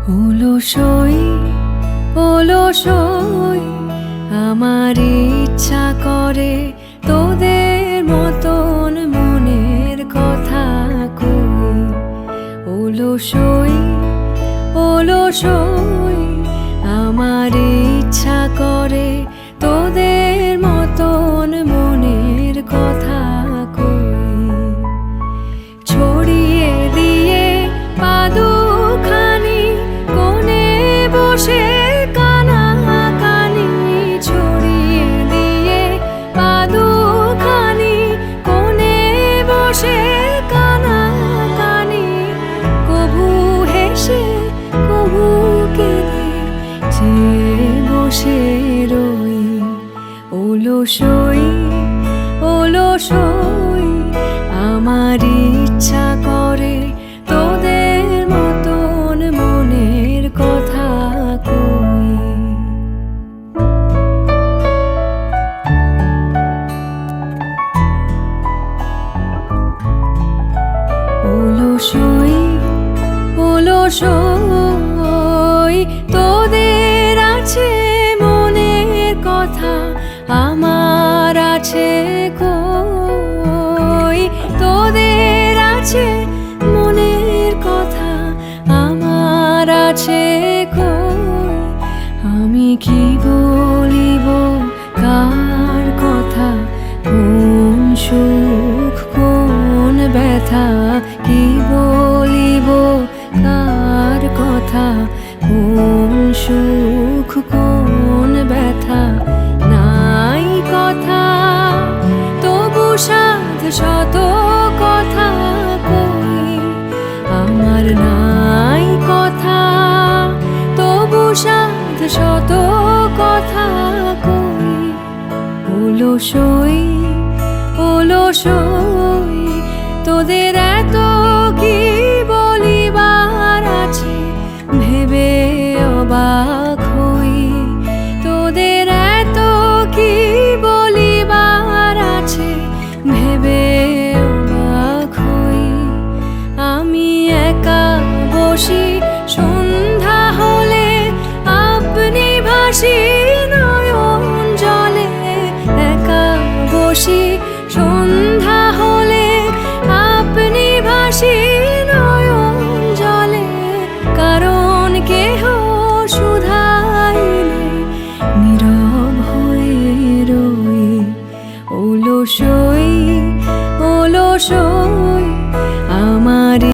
অলসই অলসই আমার ইচ্ছা করে তোদের মতন মনের কথা কই। অলসই অলসই আমার ইচ্ছা করে তোদের মতন মনের কথা কই। ছড়িয়ে দিয়ে পাদুখানি কোণে বসে কানাকানি, ছড়িয়ে দিয়ে পাদুখানি কোণে বসে কানাকানি, কভু হেসে কভু কেঁদে চেয়ে বসে রই। অলসই অলসই আমার ইচ্ছা করে তোদের মতন মনের কথা কই। অলসই অলসই তোদের আছে মনের কথা, আমার আছে কই। তোদের আছে মনের কথা, আমার আছে কই। আমি কি বলিব কার কথা, কোন সুখ কোন ব্যথা, কি বলিব কার কথা, কোন সুখ কোন ব্যথা। নাই কথা তবু সাধ শত কথা কই, আমার নাই কথা তবু সাধ শত কথা কই। অলসই অলসই তোদের